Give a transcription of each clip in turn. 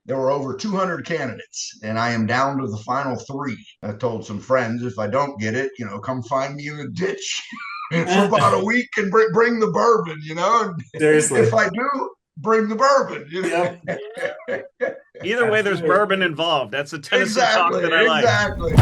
There were over 200 candidates, and I am down to the final three. I told some friends, if I don't get it, come find me in the ditch for about a week and bring the bourbon, And if Seriously. I do, bring the bourbon. Yep. Either way, That's there's great. bourbon involved. That's a Tennessee talk Exactly, that I like. exactly.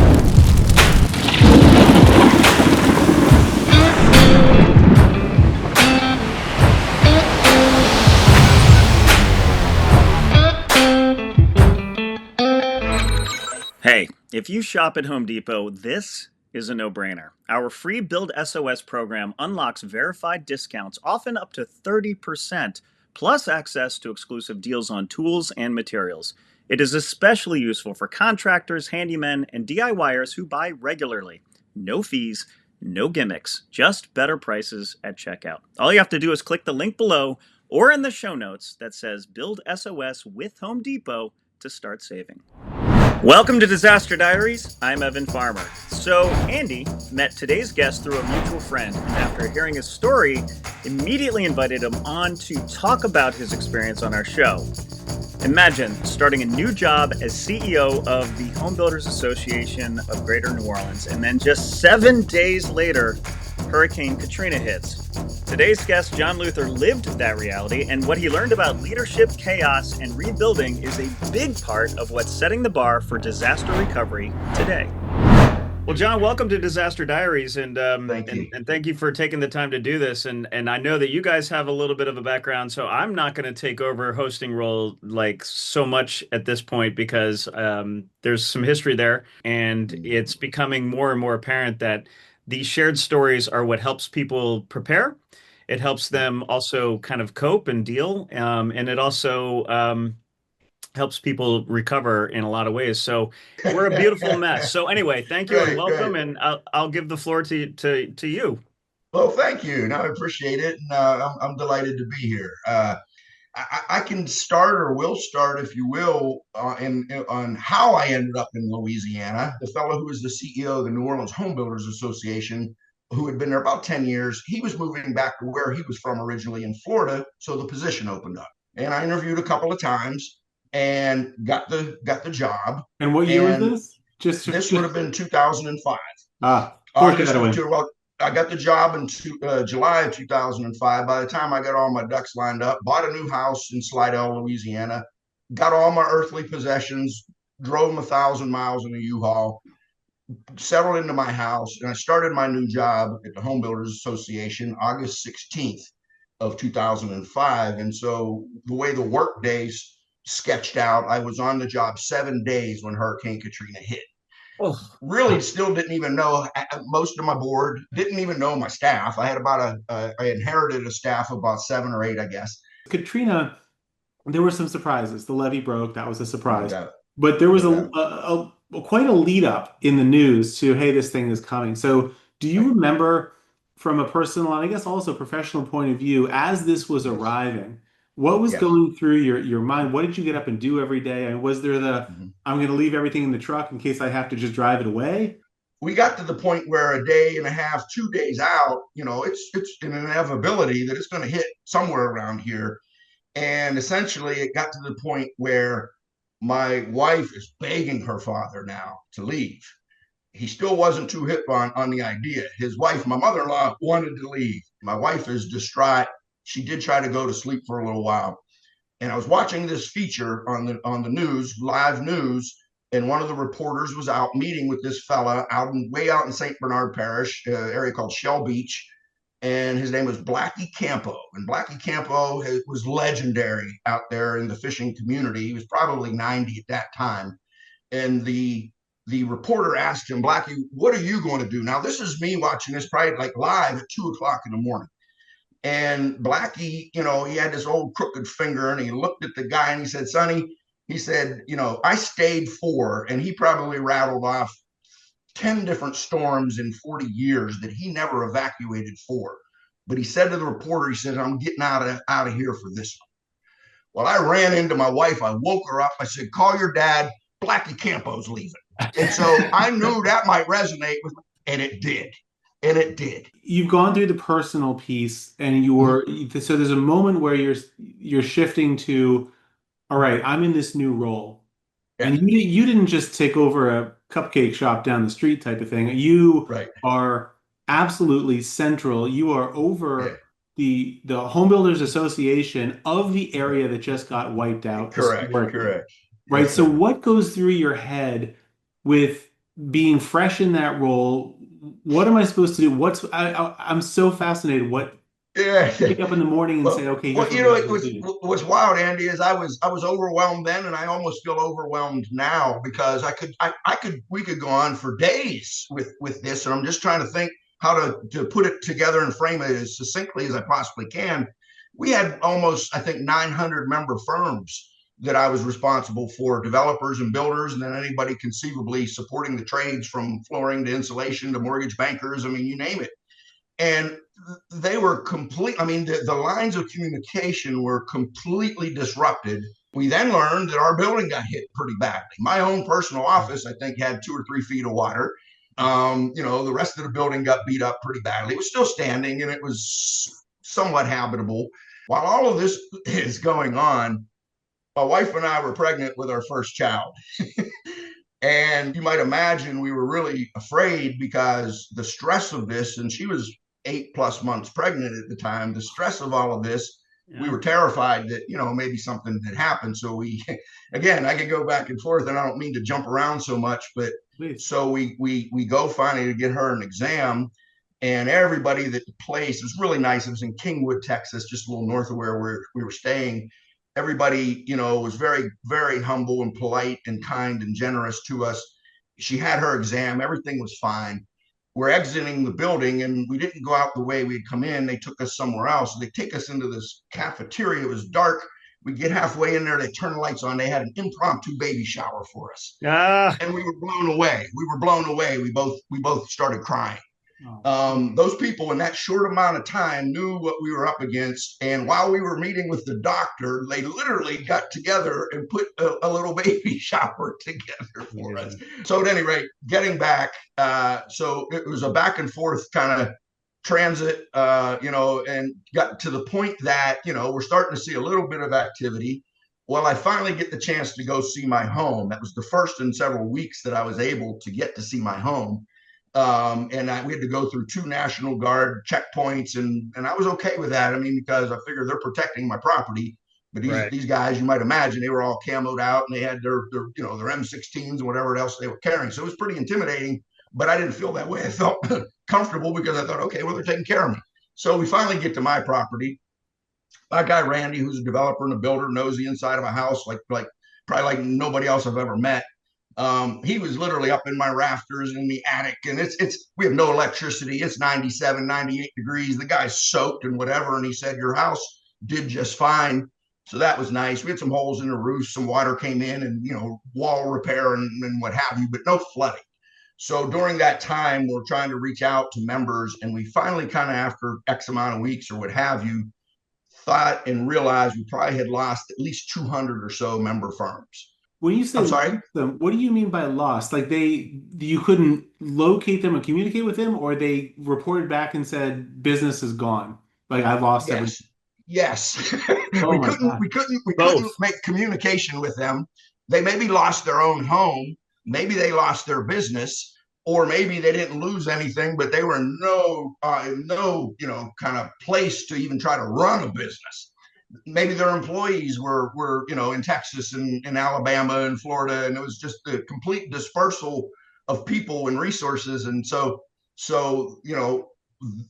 Hey, if you shop at Home Depot, this is a no-brainer. Our free Build SOS program unlocks verified discounts, often up to 30%, plus access to exclusive deals on tools and materials. It is especially useful for contractors, handymen, and DIYers who buy regularly. No fees, no gimmicks, just better prices at checkout. All you have to do is click the link below or in the show notes that says Build SOS with Home Depot to start saving. Welcome to Disaster Diaries. I'm Evan Farmer. So, Andy met today's guest through a mutual friend, and after hearing his story, immediately invited him on to talk about his experience on our show. Imagine starting a new job as CEO of the Home Builders Association of Greater New Orleans, and then just 7 days later, Hurricane Katrina hits. Today's guest, Jon Luther, lived that reality, and what he learned about leadership, chaos, and rebuilding is a big part of what's setting the bar for disaster recovery today. Well, Jon, welcome to Disaster Diaries, and Thank you. thank you for taking the time to do this. And I know that you guys have a little bit of a background, so I'm not going to take over hosting role like so much at this point because there's some history there, and it's becoming more and more apparent that these shared stories are what helps people prepare. It helps them also kind of cope and deal, and it also helps people recover in a lot of ways. So we're a beautiful mess. So anyway, thank you and Great, welcome, great. and I'll give the floor to you. Well, thank you. No, I appreciate it, and I'm delighted to be here. I can start, or will start, if you will, on how I ended up in Louisiana. The fellow who was the CEO of the New Orleans Home Builders Association, who had been there about 10 years, he was moving back to where he was from originally in Florida, so the position opened up. And I interviewed a couple of times and got the job. And what year was And this? Just, this would just have been 2005. of course you got August to of win. two. Well, I got the job in July of 2005. By the time I got all my ducks lined up, bought a new house in Slidell, Louisiana, got all my earthly possessions, drove them 1,000 miles in a U-Haul, settled into my house, and I started my new job at the Home Builders Association August 16th of 2005. And so the way the work days sketched out, I was on the job 7 days when Hurricane Katrina hit. Oh, Really still didn't even know. Most of my board didn't even know my staff. I had I inherited a staff of about 7 or 8, I guess. Katrina, there were some surprises. The levee broke, that was a No surprise. doubt, But there was no doubt. quite a lead up in the news to, hey, this thing is coming. So do you Right. remember from a personal and I guess also professional point of view, as this was Yes, arriving, what was yes. going through your mind? What did you get up and do every day? And was there the, Mhm. I'm going to leave everything in the truck in case I have to just drive it away? We got to the point where a day and a half, 2 days out, it's an inevitability that it's going to hit somewhere around here. And essentially, it got to the point where my wife is begging her father now to leave. He still wasn't too hip on the idea. His wife, my mother-in-law, wanted to leave. My wife is distraught. She did try to go to sleep for a little while. And I was watching this feature on the news, live news, and one of the reporters was out meeting with this fella way out in St. Bernard Parish, area called Shell Beach, and his name was Blackie Campo. And Blackie Campo was legendary out there in the fishing community. He was probably 90 at that time, and the reporter asked him, Blackie, what are you going to do? Now, this is me watching this probably like live at 2 o'clock in the morning. And Blackie, he had this old crooked finger and he looked at the guy and he said, Sonny, he said, I stayed 4, and he probably rattled off 10 different storms in 40 years that he never evacuated for. But he said to the reporter, he said, I'm getting out of here for this one. Well, I ran into my wife. I woke her up. I said, call your dad. Blackie Campo's leaving. And so I knew that might resonate with me, and it did. And it did. You've gone through the personal piece and Mhm. so there's a moment where you're shifting to all right, I'm in this new role. Yeah, And you didn't just take over a cupcake shop down the street type of thing. You right. are absolutely central. You are Yeah, over the Home Builders Association of the area that just got wiped out correct, historically. correct. Right? Yes, So sir. what goes through your head with being fresh in that role? What am I supposed to do? I'm so fascinated. What Yeah. wake up in the morning and say, okay, here's Well, what we got to it go do. was wild, Andy. Is I was overwhelmed then, and I almost feel overwhelmed now because we could go on for days with this, and I'm just trying to think how to put it together and frame it as succinctly as I possibly can. We had almost, I think, 900 member firms that I was responsible for, developers and builders, and then anybody conceivably supporting the trades from flooring to insulation to mortgage bankers. I mean, you name it. And they were complete. I mean, the lines of communication were completely disrupted. We then learned that our building got hit pretty badly. My own personal office, I think, had 2 or 3 feet of water. The rest of the building got beat up pretty badly. It was still standing and it was somewhat habitable. While all of this is going on, my wife and I were pregnant with our first child. And you might imagine we were really afraid because the stress of this, and she was 8+ months pregnant at the time, the stress of all of this, we Yeah. were terrified that, maybe something had happened. So again, I could go back and forth and I don't mean to jump around so much, but Please. so we go finally to get her an exam, and everybody that the place, it was really nice. It was in Kingwood, Texas, just a little north of where we were staying. Everybody, was very, very humble and polite and kind and generous to us. She had her exam, everything was fine. We're exiting the building and we didn't go out the way we'd come in. They took us somewhere else. They take us into this cafeteria. It was dark. We get halfway in there, they turn the lights on. They had an impromptu baby shower for us. Ah, And we were blown away. We were blown away. We both started crying. Oh. Those people in that short amount of time knew what we were up against. And while we were meeting with the doctor, they literally got together and put a little baby shower together for us. So at any rate, getting back, so it was a back and forth kind of transit, and got to the point that, we're starting to see a little bit of activity. Well, I finally get the chance to go see my home. That was the first in several weeks that I was able to get to see my home. We had to go through 2 National Guard checkpoints, and I was okay with that. I mean, because I figured they're protecting my property. But right. these guys, you might imagine, they were all camoed out and they had their M16s and whatever else they were carrying. So it was pretty intimidating. But I didn't feel that way. I felt comfortable because I thought, okay, well, they're taking care of me. So we finally get to my property. My guy Randy, who's a developer and a builder, knows the inside of a house like probably like nobody else I've ever met. He was literally up in my rafters in the attic, and it's we have no electricity. It's 97, 98 degrees. The guy's soaked and whatever, and he said your house did just fine. So that was nice. We had some holes in the roof, some water came in, and wall repair and what have you, but no flooding. So during that time, we're trying to reach out to members, and we finally kind of after X amount of weeks or what have you, thought and realized we probably had lost at least 200 or so member firms. When you say I'm lost sorry. them, what do you mean by lost? Like you couldn't locate them or communicate with them, or they reported back and said business is gone. Like I lost everything. Yes, yes. Oh we my couldn't, God. we couldn't, we couldn't Both. make communication with them. They maybe lost their own home, maybe they lost their business, or maybe they didn't lose anything, but they were no kind of place to even try to run a business. Maybe their employees were in Texas and in Alabama and Florida, and it was just a complete dispersal of people and resources. And so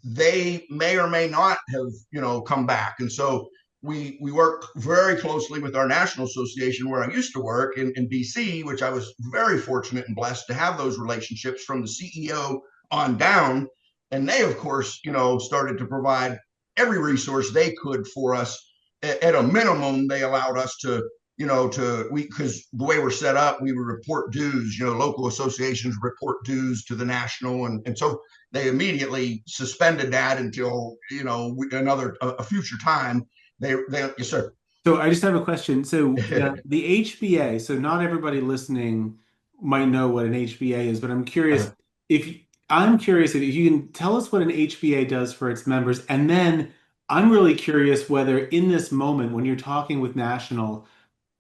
they may or may not have come back. And so we work very closely with our national association where I used to work in BC, which I was very fortunate and blessed to have those relationships from the CEO on down. And they, of course, started to provide every resource they could for us. At a minimum, they allowed us to because the way we're set up, we would report dues. Local associations report dues to the national, and so they immediately suspended that until a future time. They yes sir. So I just have a question. So the HBA, so not everybody listening might know what an HBA is, but if I'm curious if you can tell us what an HBA does for its members, and then I'm really curious whether in this moment when you're talking with National,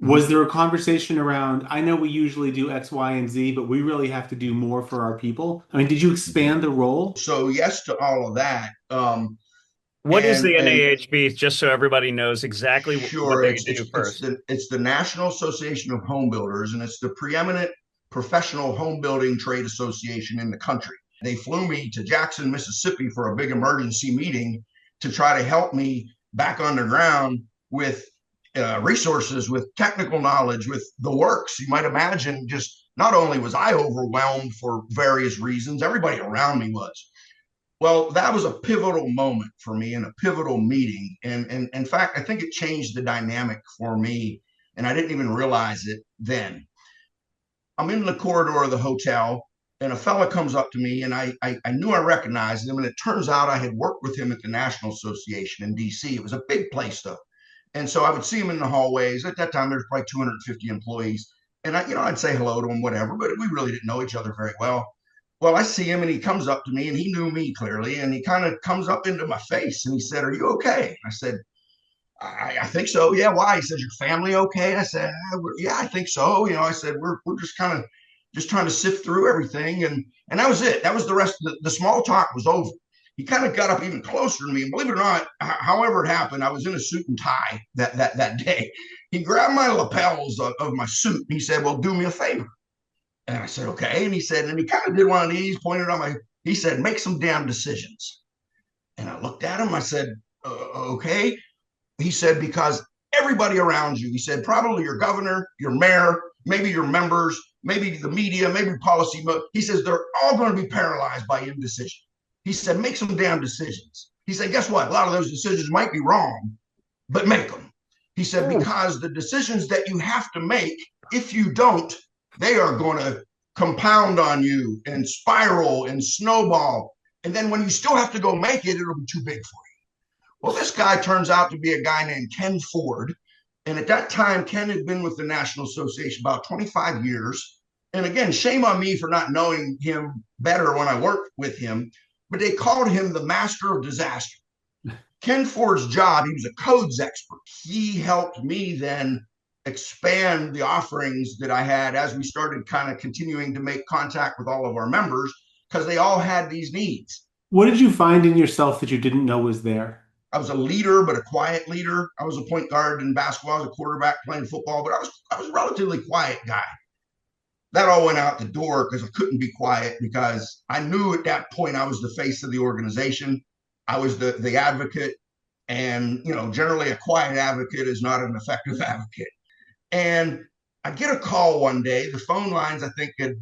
Was there a conversation around, I know we usually do X, Y, and Z, but we really have to do more for our people? I mean, did you expand the role? So yes to all of that. What is the And NAHB, just so everybody knows exactly what sure, they do first? it's the National Association of Home Builders, and it's the preeminent professional home building trade association in the country. They flew me to Jackson, Mississippi for a big emergency meeting to try to help me back on the ground with resources, with technical knowledge, with the works. You might imagine, just not only was I overwhelmed for various reasons, everybody around me was. Well, that was a pivotal moment for me and a pivotal meeting. And in fact, I think it changed the dynamic for me. And I didn't even realize it then. I'm in the corridor of the hotel, and a fella comes up to me, and I knew I recognized him. And it turns out I had worked with him at the National Association in DC. It was a big place, though. And so I would see him in the hallways. At that time, there's probably 250 employees. And I'd say hello to him, whatever, but we really didn't know each other very well. Well, I see him, and he comes up to me, and he knew me clearly, and he kind of comes up into my face, and he said, "Are you okay?" I said, I think so. Yeah. Why? He says, "Your family okay?" I said, "Yeah, I think so." I said, we're just kind of just trying to sift through everything. And that was it. That was the rest of the small talk was over. He kind of got up even closer to me. And believe it or not, however it happened, I was in a suit and tie that day. He grabbed my lapels of my suit. And he said, "Well, do me a favor." And I said, "Okay." And he said, and he kind of did one of these, pointed on he said, "Make some damn decisions." And I looked at him. I said, "Okay." He said, "Because everybody around you," he said, "probably your governor, your mayor, maybe your members, maybe the media, maybe policy." He says, "They're all going to be paralyzed by indecision." He said, "Make some damn decisions." He said, "Guess what? A lot of those decisions might be wrong, but make them." He said, "Because the decisions that you have to make, if you don't, they are going to compound on you and spiral and snowball. And then when you still have to go make it, it'll be too big for you." Well, this guy turns out to be a guy named Ken Ford. And at that time, Ken had been with the National Association about 25 years. And again, shame on me for not knowing him better when I worked with him, but they called him the master of disaster. Ken Ford's job, he was a codes expert. He helped me then expand the offerings that I had as we started kind of continuing to make contact with all of our members, because they all had these needs. What did you find in yourself that you didn't know was there? I was a leader, but a quiet leader. I was a point guard in basketball. I was a quarterback playing football, but I was a relatively quiet guy. That all went out the door because I couldn't be quiet, because I knew at that point I was the face of the organization. I was the advocate, and generally a quiet advocate is not an effective advocate. And I get a call one day. The phone lines, I think, had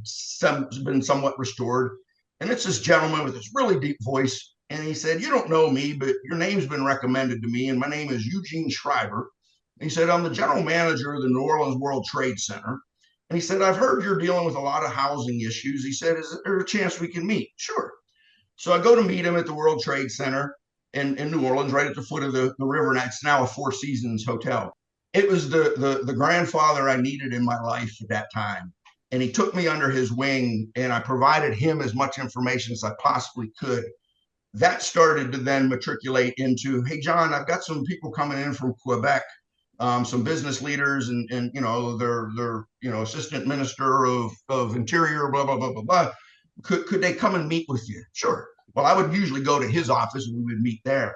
been somewhat restored, and it's this gentleman with this really deep voice. And he said, "You don't know me, but your name's been recommended to me. And my name is Eugene Schreiber." And he said, "I'm the general manager of the New Orleans World Trade Center." And he said, "I've heard you're dealing with a lot of housing issues." He said, "Is there a chance we can meet?" Sure. So I go to meet him at the World Trade Center in New Orleans, right at the foot of the river. And it's now a Four Seasons hotel. It was the grandfather I needed in my life at that time. And he took me under his wing, and I provided him as much information as I possibly could. That started to then matriculate into, "Hey, John, I've got some people coming in from Quebec, some business leaders, and their assistant minister of interior, blah, blah, blah, blah, blah. Could they come and meet with you?" Sure. Well, I would usually go to his office and we would meet there.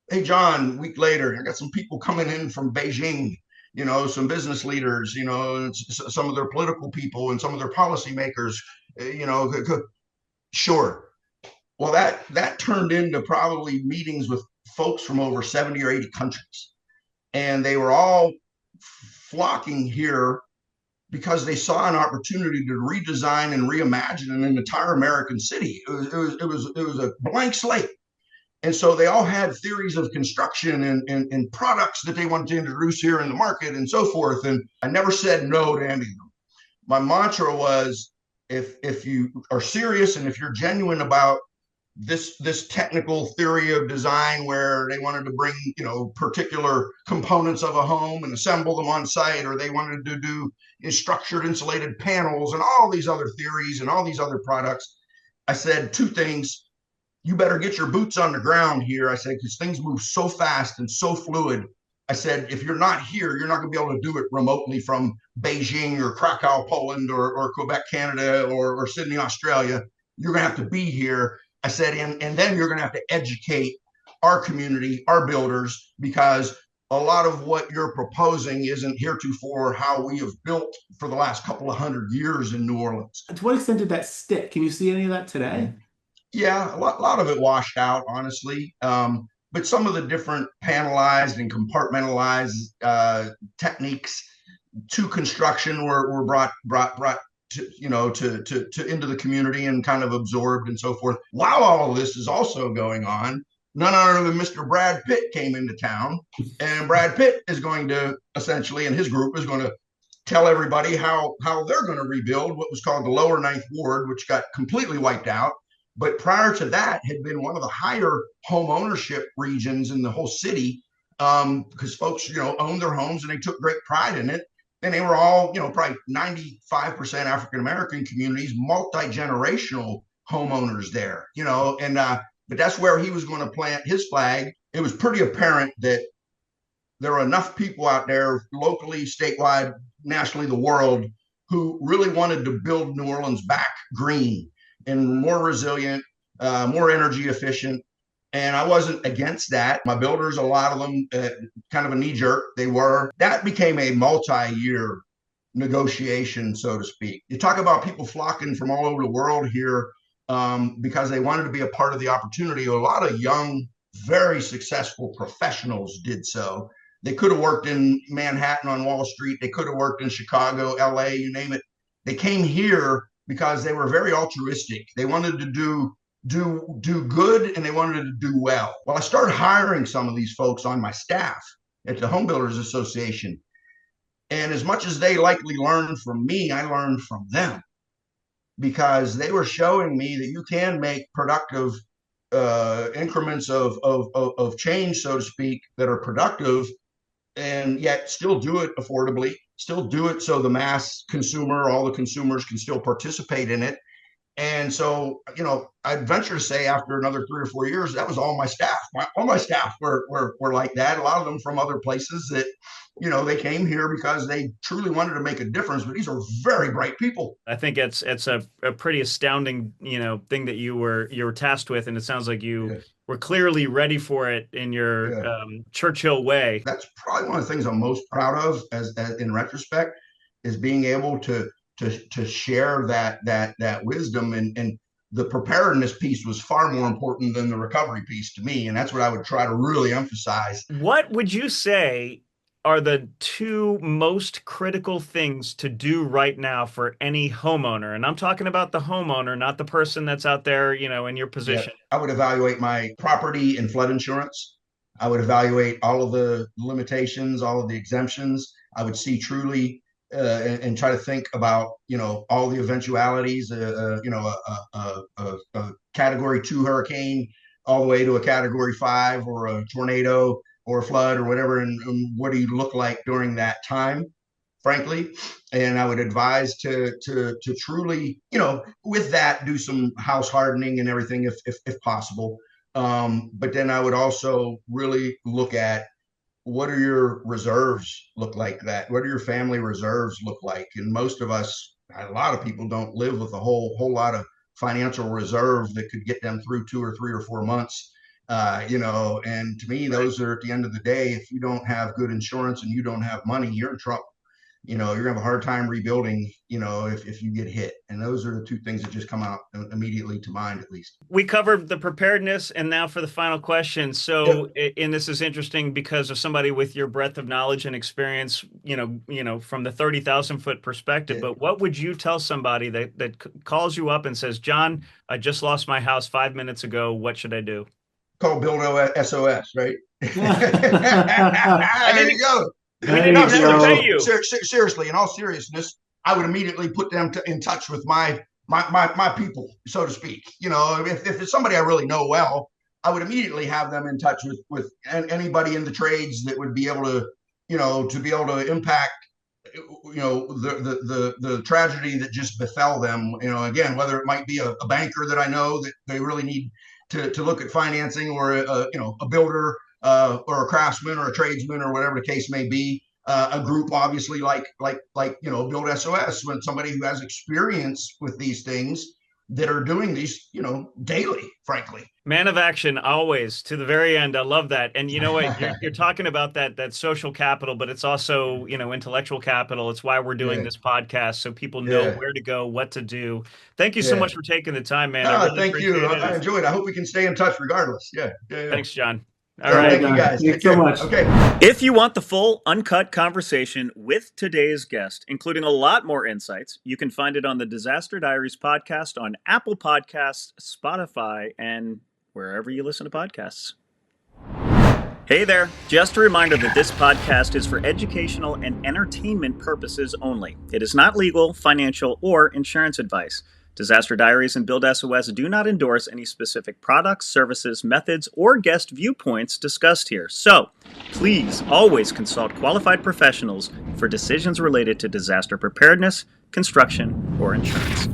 "Hey, John, a week later, I got some people coming in from Beijing, some business leaders, some of their political people and some of their policymakers, sure." Well, that turned into probably meetings with folks from over 70 or 80 countries. And they were all flocking here because they saw an opportunity to redesign and reimagine an entire American city. It was a blank slate. And so they all had theories of construction and products that they wanted to introduce here in the market and so forth. And I never said no to any of them. My mantra was, if you are serious and if you're genuine about this technical theory of design, where they wanted to bring particular components of a home and assemble them on site, or they wanted to do structured insulated panels and all these other theories and all these other products, I said two things: you better get your boots on the ground here. I said, because things move so fast and so fluid. I said, if you're not here, you're not going to be able to do it remotely from Beijing or Krakow, Poland, or Quebec, Canada, or Sydney, Australia. You're going to have to be here. I said, and then you're going to have to educate our community, our builders, because a lot of what you're proposing isn't heretofore how we have built for the last couple of 100 years in New Orleans. To what extent did that stick? Can you see any of that today? Yeah, lot of it washed out, honestly. But some of the different panelized and compartmentalized techniques to construction were brought to, to into the community and kind of absorbed and so forth. While all of this is also going on, none other than Mr. Brad Pitt came into town, and Brad Pitt is going to essentially, and his group is going to tell everybody how they're going to rebuild what was called the Lower Ninth Ward, which got completely wiped out. But prior to that, had been one of the higher home ownership regions in the whole city, because folks, owned their homes and they took great pride in it. And they were all, probably 95% African American communities, multi-generational homeowners there, but that's where he was going to plant his flag. It was pretty apparent that there are enough people out there, locally, statewide, nationally, the world, who really wanted to build New Orleans back green and more resilient, more energy efficient. And I wasn't against that. My builders, a lot of them, kind of a knee jerk, they were. That became a multi-year negotiation, so to speak. You talk about people flocking from all over the world here because they wanted to be a part of the opportunity. A lot of young, very successful professionals did so. They could have worked in Manhattan on Wall Street. They could have worked in Chicago, LA, you name it. They came here because they were very altruistic. They wanted to do good, and they wanted to do well. Well, I started hiring some of these folks on my staff at the Home Builders Association. And as much as they likely learned from me, I learned from them, because they were showing me that you can make productive increments of change, so to speak, that are productive, and yet still do it affordably, still do it so the mass consumer, all the consumers, can still participate in it. And so, I'd venture to say after another 3 or 4 years, that was all my staff. All my staff were like that. A lot of them from other places that, they came here because they truly wanted to make a difference. But these are very bright people. I think it's a pretty astounding, thing that you were tasked with. And it sounds like you were clearly ready for it in your Churchill way. That's probably one of the things I'm most proud of as in retrospect, is being able to share that wisdom, and the preparedness piece was far more important than the recovery piece to me. And that's what I would try to really emphasize. What would you say are the two most critical things to do right now for any homeowner? And I'm talking about the homeowner, not the person that's out there, in your position. I would evaluate my property and flood insurance. I would evaluate all of the limitations, all of the exemptions. I would see truly and try to think about, all the eventualities, a Category 2 hurricane all the way to a Category 5 or a tornado or a flood or whatever, and what do you look like during that time, frankly. And I would advise to truly, with that, do some house hardening and everything if possible. But then I would also really look at, what are your reserves look like that? What do your family reserves look like? And most of us, a lot of people, don't live with a whole lot of financial reserve that could get them through 2 or 3 or 4 months. And to me, those are, at the end of the day, if you don't have good insurance and you don't have money, you're in trouble. You're gonna have a hard time rebuilding, if you get hit. And those are the two things that just come out immediately to mind, at least. We covered the preparedness, and now for the final question. So, and this is interesting because of somebody with your breadth of knowledge and experience, from the 30,000-foot perspective. But what would you tell somebody that calls you up and says, Jon, I just lost my house 5 minutes ago. What should I do? Call BuildSOS, right? There you go. Seriously, in all seriousness, I would immediately put them in touch with my people, so to speak. If it's somebody I really know well, I would immediately have them in touch with anybody in the trades that would be able to, impact, the tragedy that just befell them. Again, whether it might be a banker that I know that they really need to look at financing, or a builder or a craftsman or a tradesman or whatever the case may be. A group, obviously, like Build SOS, when somebody who has experience with these things that are doing these, daily, frankly. Man of action, always to the very end. I love that. And you know what? You're talking about that social capital, but it's also, intellectual capital. It's why we're doing this podcast, so people know where to go, what to do. Thank you so much for taking the time, man. I really thank you. appreciate it. I enjoyed it. I hope we can stay in touch regardless. Yeah. Thanks, John. All right. Thank you, guys. Thanks so much. Okay. If you want the full uncut conversation with today's guest, including a lot more insights, you can find it on the Disaster Diaries podcast on Apple Podcasts, Spotify, and wherever you listen to podcasts. Hey there. Just a reminder that this podcast is for educational and entertainment purposes only. It is not legal, financial, or insurance advice. Disaster Diaries and BuildSOS do not endorse any specific products, services, methods, or guest viewpoints discussed here. So, please always consult qualified professionals for decisions related to disaster preparedness, construction, or insurance.